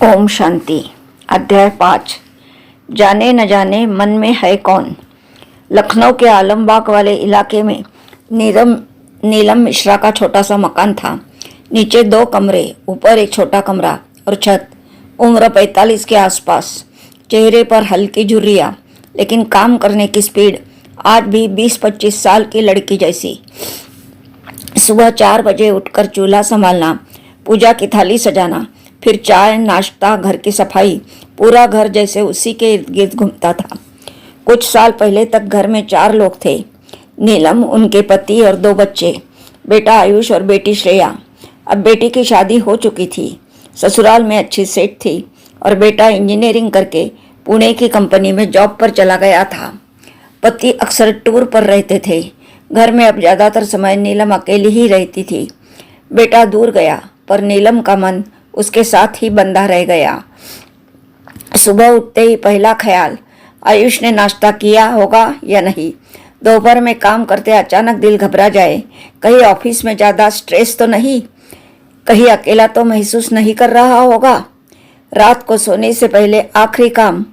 ओम शांति। अध्याय 5। जाने न जाने मन में है कौन। लखनऊ के आलमबाग वाले इलाके में नीलम मिश्रा का छोटा सा मकान था। नीचे 2 कमरे, ऊपर एक छोटा कमरा और छत। उम्र 45 के आसपास। चेहरे पर हल्की झुर्रियाँ, लेकिन काम करने की स्पीड आज भी 20-25 साल की लड़की जैसी। सुबह 4 बजे उठकर चूल्हा संभालना, पूजा की थाली सजाना, फिर चाय नाश्ता, घर की सफाई, पूरा घर जैसे उसी के इर्द गिर्द घूमता था। कुछ साल पहले तक घर में 4 लोग थे। नीलम, उनके पति और 2 बच्चे, बेटा आयुष और बेटी श्रेया। अब बेटी की शादी हो चुकी थी, ससुराल में अच्छी सेट थी और बेटा इंजीनियरिंग करके पुणे की कंपनी में जॉब पर चला गया था। पति अक्सर टूर पर रहते थे। घर में अब ज़्यादातर समय नीलम अकेली ही रहती थी। बेटा दूर गया पर नीलम का मन उसके साथ ही बंधा रह गया। सुबह उठते ही पहला ख्याल, आयुष ने नाश्ता किया होगा या नहीं। दोपहर में काम करते अचानक दिल घबरा जाए, कहीं ऑफिस में ज़्यादा स्ट्रेस तो नहीं, कहीं अकेला तो महसूस नहीं कर रहा होगा। रात को सोने से पहले आखिरी काम,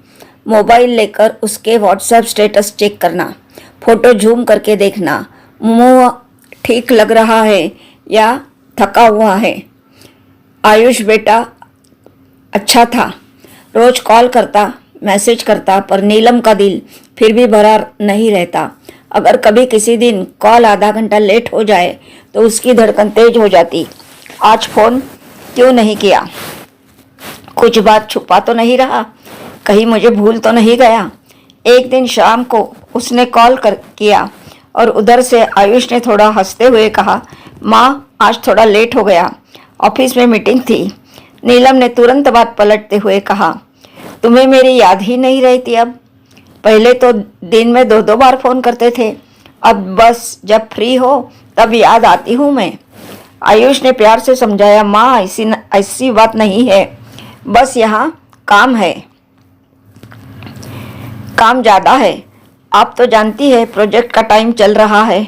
मोबाइल लेकर उसके व्हाट्सएप स्टेटस चेक करना, फोटो झूम करके देखना, मुंह ठीक लग रहा है या थका हुआ है। आयुष बेटा अच्छा था, रोज कॉल करता, मैसेज करता, पर नीलम का दिल फिर भी भरा नहीं रहता। अगर कभी किसी दिन कॉल आधा घंटा लेट हो जाए तो उसकी धड़कन तेज हो जाती। आज फ़ोन क्यों नहीं किया? कुछ बात छुपा तो नहीं रहा? कहीं मुझे भूल तो नहीं गया? एक दिन शाम को उसने कॉल किया और उधर से आयुष ने थोड़ा हंसते हुए कहा, माँ आज थोड़ा लेट हो गया, ऑफिस में मीटिंग थी। नीलम ने तुरंत बात पलटते हुए कहा, तुम्हें मेरी याद ही नहीं रहती अब? पहले तो दिन में 2-2 बार फ़ोन करते थे, अब बस जब फ्री हो तब याद आती हूँ मैं। आयुष ने प्यार से समझाया, माँ ऐसी बात नहीं है, बस यहाँ काम है, काम ज़्यादा है। आप तो जानती है प्रोजेक्ट का टाइम चल रहा है।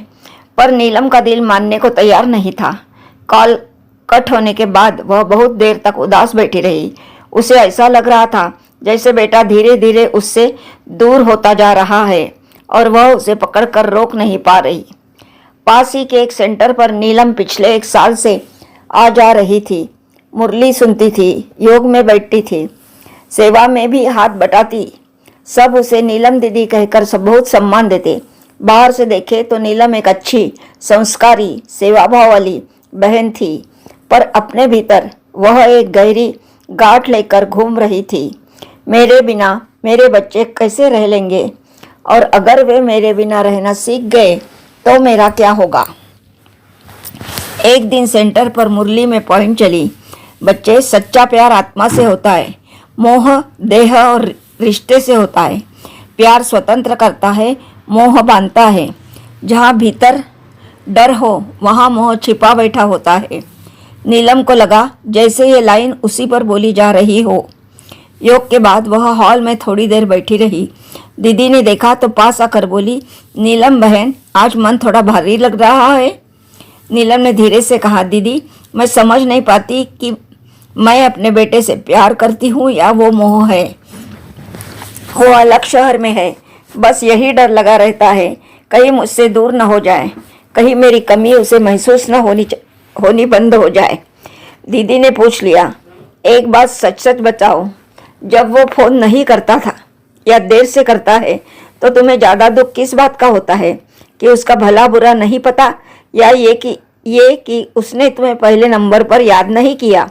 पर नीलम का दिल मानने को तैयार नहीं था। कॉल कट होने के बाद वह बहुत देर तक उदास बैठी रही। उसे ऐसा लग रहा था जैसे बेटा धीरे धीरे उससे दूर होता जा रहा है और वह उसे पकड़कर रोक नहीं पा रही। पास ही के एक सेंटर पर नीलम पिछले 1 साल से आ जा रही थी। मुरली सुनती थी, योग में बैठती थी, सेवा में भी हाथ बटाती। सब उसे नीलम दीदी कहकर सब बहुत सम्मान देते। बाहर से देखे तो नीलम एक अच्छी, संस्कारी, सेवाभाव वाली बहन थी, पर अपने भीतर वह एक गहरी गांठ लेकर घूम रही थी। मेरे बिना मेरे बच्चे कैसे रह लेंगे, और अगर वे मेरे बिना रहना सीख गए तो मेरा क्या होगा? एक दिन सेंटर पर मुरली में पॉइंट चली, बच्चे सच्चा प्यार आत्मा से होता है, मोह देह और रिश्ते से होता है। प्यार स्वतंत्र करता है, मोह बांधता है। जहाँ भीतर डर हो वहाँ मोह छिपा बैठा होता है। नीलम को लगा जैसे ये लाइन उसी पर बोली जा रही हो। योग के बाद वह हॉल में थोड़ी देर बैठी रही। दीदी ने देखा तो पास आकर बोली, नीलम बहन आज मन थोड़ा भारी लग रहा है। नीलम ने धीरे से कहा, दीदी मैं समझ नहीं पाती कि मैं अपने बेटे से प्यार करती हूँ या वो मोह है। वो अलग शहर में है, बस यही डर लगा रहता है कहीं मुझसे दूर न हो जाए, कहीं मेरी कमी उसे महसूस न होनी बंद हो जाए। दीदी ने पूछ लिया, एक बात सच सच बताओ, जब वो फ़ोन नहीं करता था या देर से करता है तो तुम्हें ज़्यादा दुख किस बात का होता है? कि उसका भला बुरा नहीं पता, या ये कि उसने तुम्हें पहले नंबर पर याद नहीं किया?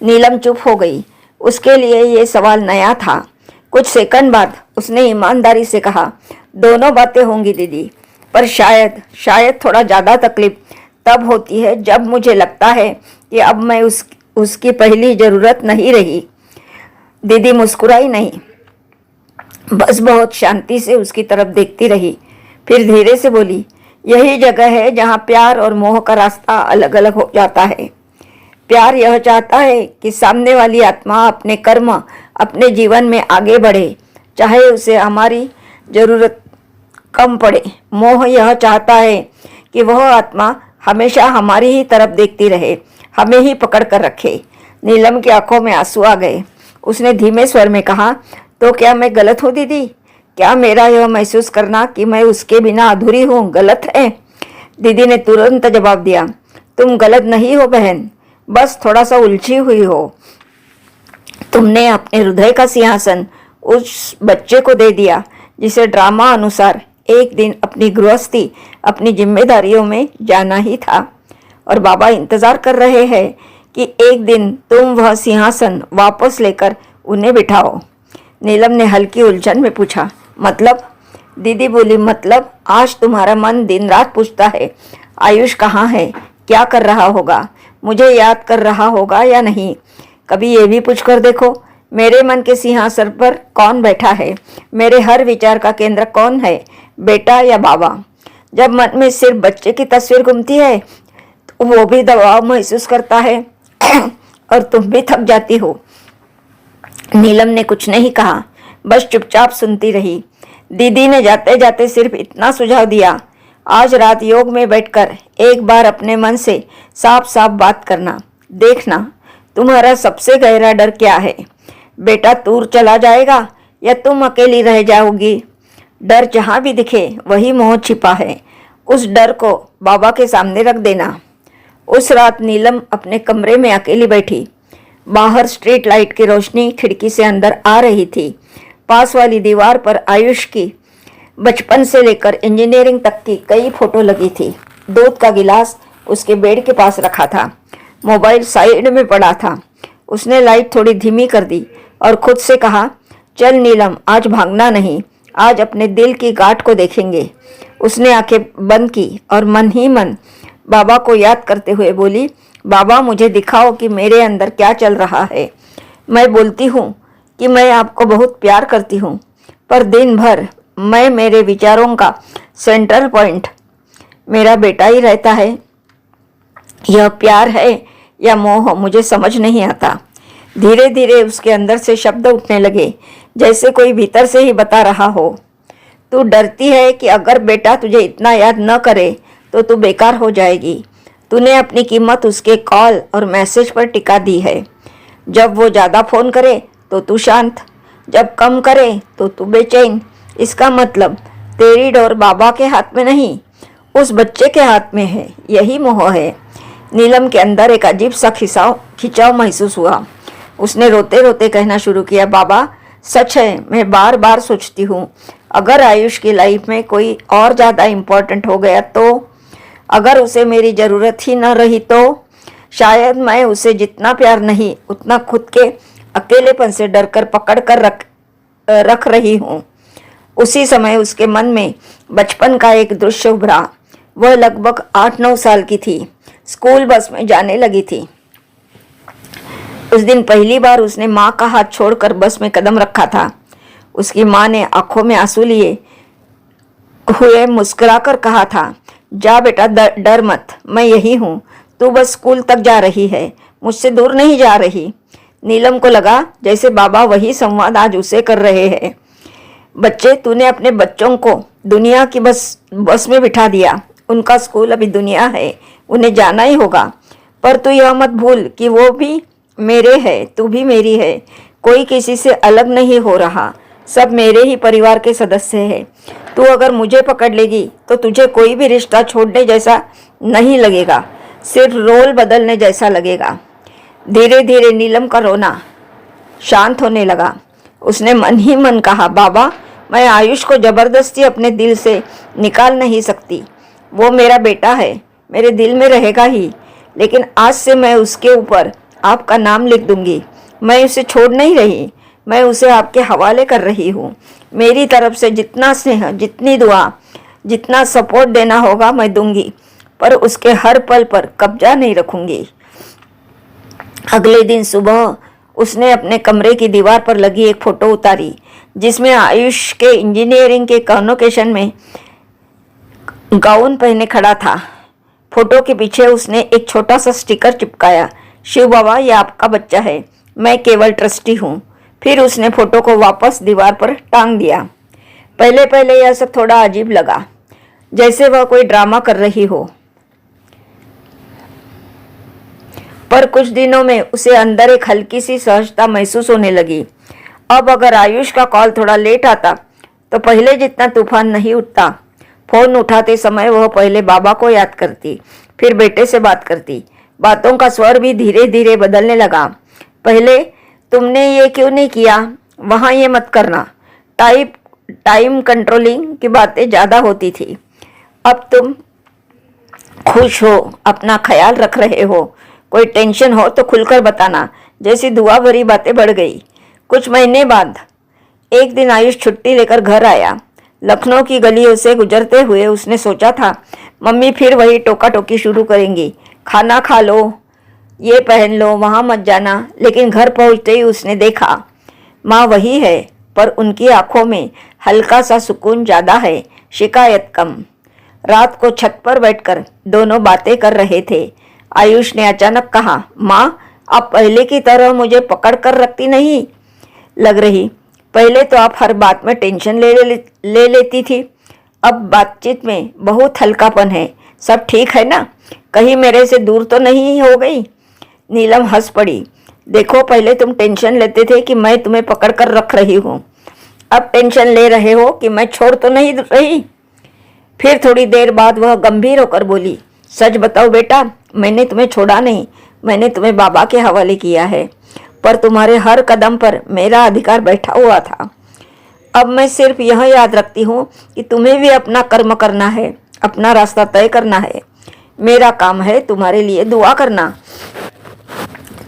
नीलम चुप हो गई। उसके लिए ये सवाल नया था। कुछ सेकंड बाद उसने ईमानदारी से कहा, दोनों बातें होंगी दीदी, पर शायद थोड़ा ज़्यादा तकलीफ तब होती है जब मुझे लगता है कि अब मैं उसकी पहली ज़रूरत नहीं रही। दीदी मुस्कुराई नहीं, बस बहुत शांति से उसकी तरफ देखती रही। फिर धीरे से बोली, यही जगह है जहाँ प्यार और मोह का रास्ता अलग अलग हो जाता है। प्यार यह चाहता है कि सामने वाली आत्मा अपने कर्म, अपने जीवन में आगे बढ़े, चाहे उसे हमारी ज़रूरत कम पड़े। मोह यह चाहता है कि वह आत्मा हमेशा हमारी ही तरफ देखती रहे, हमें ही पकड़ कर रखे। नीलम की आंखों में आंसू आ गए। उसने धीमे स्वर में कहा, तो क्या मैं गलत हूँ दीदी? क्या मेरा यह महसूस करना कि मैं उसके बिना अधूरी हूँ गलत है? दीदी ने तुरंत जवाब दिया, तुम गलत नहीं हो बहन, बस थोड़ा सा उलझी हुई हो। तुमने अपने हृदय का सिंहासन उस बच्चे को दे दिया जिसे ड्रामा अनुसार एक दिन अपनी गृहस्थी, अपनी जिम्मेदारियों में जाना ही था। और बाबा इंतजार कर रहे हैं कि एक दिन तुम वह सिंहासन वापस लेकर उन्हें बिठाओ। नीलम ने हल्की उलझन में पूछा, मतलब? दीदी बोली, मतलब आज तुम्हारा मन दिन रात पूछता है, आयुष कहाँ है, क्या कर रहा होगा, मुझे याद कर रहा होगा या नहीं। कभी ये भी पूछ कर देखो, मेरे मन के सिंहासन पर कौन बैठा है, मेरे हर विचार का केंद्र कौन है, बेटा या बाबा? जब मन में सिर्फ बच्चे की तस्वीर घूमती है तो वो भी दबाव महसूस करता है और तुम भी थक जाती हो। नीलम ने कुछ नहीं कहा, बस चुपचाप सुनती रही। दीदी ने जाते जाते सिर्फ इतना सुझाव दिया, आज रात योग में बैठकर एक बार अपने मन से साफ साफ बात करना, देखना तुम्हारा सबसे गहरा डर क्या है। बेटा दूर चला जाएगा या तुम अकेली रह जाओगी? डर जहाँ भी दिखे वही मोह छिपा है। उस डर को बाबा के सामने रख देना। उस रात नीलम अपने कमरे में अकेली बैठी। बाहर स्ट्रीट लाइट की रोशनी खिड़की से अंदर आ रही थी। पास वाली दीवार पर आयुष की बचपन से लेकर इंजीनियरिंग तक की कई फोटो लगी थी। दूध का गिलास उसके बेड के पास रखा था। मोबाइल साइड में पड़ा था। उसने लाइट थोड़ी धीमी कर दी और खुद से कहा, चल नीलम, आज भागना नहीं, आज अपने दिल की गांठ को देखेंगे। उसने आंखें बंद की और मन ही मन बाबा को याद करते हुए बोली, बाबा मुझे दिखाओ कि मेरे अंदर क्या चल रहा है। मैं बोलती हूँ कि मैं आपको बहुत प्यार करती हूँ, पर दिन भर मैं मेरे विचारों का सेंट्रल पॉइंट मेरा बेटा ही रहता है। यह प्यार है या मोह मुझे समझ नहीं आता। धीरे धीरे उसके अंदर से शब्द उठने लगे, जैसे कोई भीतर से ही बता रहा हो। तू डरती है कि अगर बेटा तुझे इतना याद न करे तो तू बेकार हो जाएगी। तूने अपनी कीमत उसके कॉल और मैसेज पर टिका दी है। जब वो ज़्यादा फ़ोन करे तो तू शांत, जब कम करे तो तू बेचैन। इसका मतलब तेरी डोर बाबा के हाथ में नहीं, उस बच्चे के हाथ में है। यही मोह है। नीलम के अंदर एक अजीब सा खिंचाव महसूस हुआ। उसने रोते रोते कहना शुरू किया, बाबा सच है, मैं बार बार सोचती हूँ अगर आयुष की लाइफ में कोई और ज़्यादा इम्पोर्टेंट हो गया तो, अगर उसे मेरी ज़रूरत ही न रही तो शायद मैं उसे जितना प्यार नहीं उतना खुद के अकेलेपन से डर कर पकड़ कर रख रही हूँ। उसी समय उसके मन में बचपन का एक दृश्य उभरा। वह लगभग 8-9 साल की थी, स्कूल बस में जाने लगी थी। उस दिन पहली बार उसने माँ का हाथ छोड़कर बस में कदम रखा था। उसकी माँ ने आंखों में आंसू लिए हुए मुस्कुराकर कहा था, जा बेटा डर मत, मैं यही हूँ, तू बस स्कूल तक जा रही है, मुझसे दूर नहीं जा रही। नीलम को लगा जैसे बाबा वही संवाद आज उसे कर रहे हैं। बच्चे, तूने अपने बच्चों को दुनिया की बस में बिठा दिया। उनका स्कूल अभी दुनिया है, उन्हें जाना ही होगा, पर तू यह मत भूल कि वो भी मेरे है, तू भी मेरी है। कोई किसी से अलग नहीं हो रहा, सब मेरे ही परिवार के सदस्य हैं। तू अगर मुझे पकड़ लेगी तो तुझे कोई भी रिश्ता छोड़ने जैसा नहीं लगेगा, सिर्फ रोल बदलने जैसा लगेगा। धीरे धीरे नीलम का रोना शांत होने लगा। उसने मन ही मन कहा, बाबा मैं आयुष को जबरदस्ती अपने दिल से निकाल नहीं सकती। वो मेरा बेटा है, मेरे दिल में रहेगा ही, लेकिन आज से मैं उसके ऊपर आपका नाम लिख दूंगी। मैं उसे छोड़ नहीं रही, मैं उसे आपके हवाले कर रही हूँ। मेरी तरफ से जितना स्नेह, जितनी दुआ, जितना सपोर्ट देना होगा मैं दूंगी, पर उसके हर पल पर कब्जा नहीं रखूंगी। अगले दिन सुबह उसने अपने कमरे की दीवार पर लगी एक फ़ोटो उतारी जिसमें आयुष के इंजीनियरिंग के कॉन्वोकेशन में गाउन पहने खड़ा था। फोटो के पीछे उसने एक छोटा सा स्टिकर चिपकाया, शिव बाबा ये आपका बच्चा है, मैं केवल ट्रस्टी हूँ। फिर उसने फोटो को वापस दीवार पर टांग दिया। पहले पहले यह सब थोड़ा अजीब लगा, जैसे वह कोई ड्रामा कर रही हो। पर कुछ दिनों में उसे अंदर एक हल्की सी सहजता महसूस होने लगी। अब अगर आयुष का कॉल थोड़ा लेट आता तो पहले जितना तूफान नहीं उठता। फोन उठाते समय वह पहले बाबा को याद करती, फिर बेटे से बात करती। बातों का स्वर भी धीरे धीरे बदलने लगा। पहले तुमने ये क्यों नहीं किया, वहाँ ये मत करना, टाइम कंट्रोलिंग की बातें ज़्यादा होती थी। अब तुम खुश हो, अपना ख्याल रख रहे हो, कोई टेंशन हो तो खुलकर बताना, जैसी दुआ भरी बातें बढ़ गई। कुछ महीने बाद एक दिन आयुष छुट्टी लेकर घर आया। लखनऊ की गलियों से गुजरते हुए उसने सोचा था मम्मी फिर वही टोका टोकी शुरू करेंगी, खाना खा लो, ये पहन लो, वहाँ मत जाना। लेकिन घर पहुँचते ही उसने देखा माँ वही है, पर उनकी आंखों में हल्का सा सुकून ज़्यादा है, शिकायत कम। रात को छत पर बैठकर दोनों बातें कर रहे थे। आयुष ने अचानक कहा, माँ आप पहले की तरह मुझे पकड़ कर रखती नहीं लग रही। पहले तो आप हर बात में टेंशन ले लेती थी, अब बातचीत में बहुत हल्कापन है। सब ठीक है ना, कहीं मेरे से दूर तो नहीं हो गई? नीलम हंस पड़ी। देखो पहले तुम टेंशन लेते थे कि मैं तुम्हें पकड़ कर रख रही हूँ, अब टेंशन ले रहे हो कि मैं छोड़ तो नहीं रही। फिर थोड़ी देर बाद वह गंभीर होकर बोली, सच बताओ बेटा, मैंने तुम्हें छोड़ा नहीं, मैंने तुम्हें बाबा के हवाले किया है, पर तुम्हारे हर कदम पर मेरा अधिकार बैठा हुआ था। अब मैं सिर्फ यह याद रखती हूँ कि तुम्हें भी अपना कर्म करना है, अपना रास्ता तय करना है। मेरा काम है तुम्हारे लिए दुआ करना,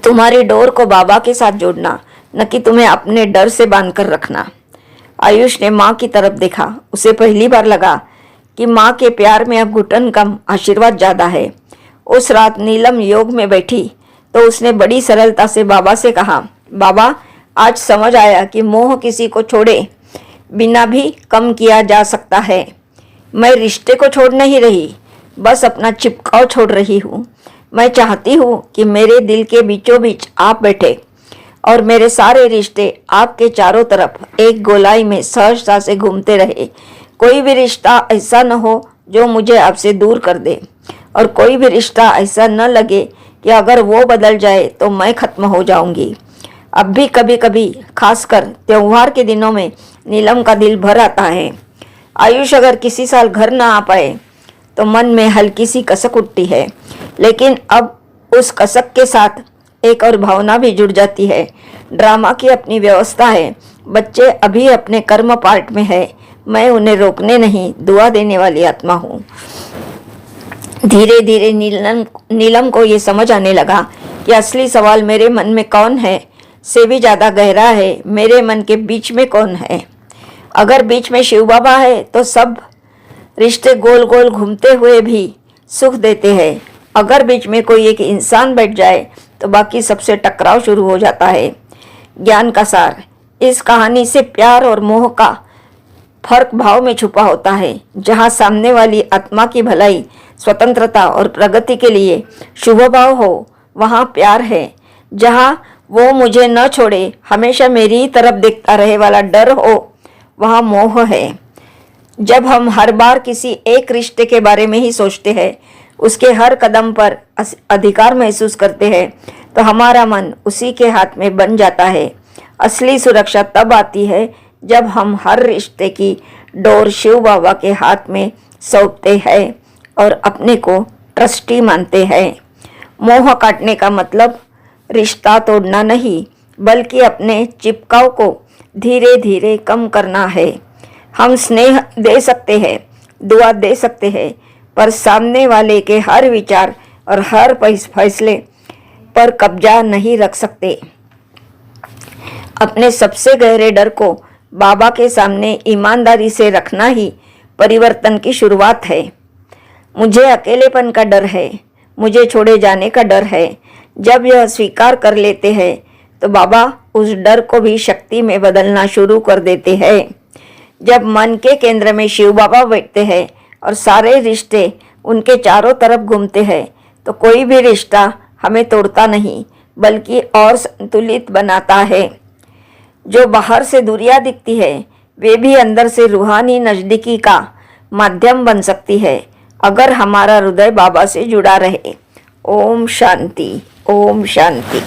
तुम्हारी डोर को बाबा के साथ जोड़ना, न कि तुम्हें अपने डर से बांध कर रखना। आयुष ने माँ की तरफ देखा। उसे पहली बार लगा कि माँ के प्यार में अब घुटन कम, आशीर्वाद ज़्यादा है। उस रात नीलम योग में बैठी तो उसने बड़ी सरलता से बाबा से कहा, बाबा आज समझ आया कि मोह किसी को छोड़े बिना भी कम किया जा सकता है। मैं रिश्ते को छोड़ नहीं रही, बस अपना चिपकाव छोड़ रही हूँ। मैं चाहती हूँ कि मेरे दिल के बीचों बीच आप बैठे और मेरे सारे रिश्ते आपके चारों तरफ एक गोलाई में सहजता से घूमते रहे। कोई भी रिश्ता ऐसा न हो जो मुझे आपसे दूर कर दे, और कोई भी रिश्ता ऐसा न लगे कि अगर वो बदल जाए तो मैं ख़त्म हो जाऊंगी। अब भी कभी कभी, खासकर त्योहार के दिनों में, नीलम का दिल भर आता है। आयुष अगर किसी साल घर ना आ पाए तो मन में हल्की सी कसक उठती है, लेकिन अब उस कसक के साथ एक और भावना भी जुड़ जाती है। ड्रामा की अपनी व्यवस्था है, बच्चे अभी अपने कर्म पार्ट में है, मैं उन्हें रोकने नहीं, दुआ देने वाली आत्मा हूँ। धीरे धीरे नीलम को ये समझ आने लगा कि असली सवाल मेरे मन में कौन है से भी ज़्यादा गहरा है, मेरे मन के बीच में कौन है। अगर बीच में शिव बाबा है तो सब रिश्ते गोल गोल घूमते हुए भी सुख देते हैं। अगर बीच में कोई एक इंसान बैठ जाए तो बाकी सबसे टकराव शुरू हो जाता है। ज्ञान का सार, इस कहानी से प्यार और मोह का फर्क भाव में छुपा होता है। जहाँ सामने वाली आत्मा की भलाई, स्वतंत्रता और प्रगति के लिए शुभ भाव हो, वहाँ प्यार है। जहाँ वो मुझे न छोड़े, हमेशा मेरी ही तरफ देखता रहे वाला डर हो, वहाँ मोह है। जब हम हर बार किसी एक रिश्ते के बारे में ही सोचते हैं, उसके हर कदम पर अधिकार महसूस करते हैं, तो हमारा मन उसी के हाथ में बन जाता है। असली सुरक्षा तब आती है जब हम हर रिश्ते की डोर शिव बाबा के हाथ में सौंपते हैं और अपने को ट्रस्टी मानते हैं। मोह काटने का मतलब रिश्ता तोड़ना नहीं, बल्कि अपने चिपकाव को धीरे धीरे कम करना है। हम स्नेह दे सकते हैं, दुआ दे सकते हैं, पर सामने वाले के हर विचार और हर फैसले पर कब्जा नहीं रख सकते। अपने सबसे गहरे डर को बाबा के सामने ईमानदारी से रखना ही परिवर्तन की शुरुआत है। मुझे अकेलेपन का डर है, मुझे छोड़े जाने का डर है। जब यह स्वीकार कर लेते हैं तो बाबा उस डर को भी शक्ति में बदलना शुरू कर देते हैं। जब मन के केंद्र में शिव बाबा बैठते हैं और सारे रिश्ते उनके चारों तरफ घूमते हैं, तो कोई भी रिश्ता हमें तोड़ता नहीं, बल्कि और संतुलित बनाता है। जो बाहर से दूरियां दिखती है, वे भी अंदर से रूहानी नज़दीकी का माध्यम बन सकती है, अगर हमारा हृदय बाबा से जुड़ा रहे। ओम शांति। ओम शांति।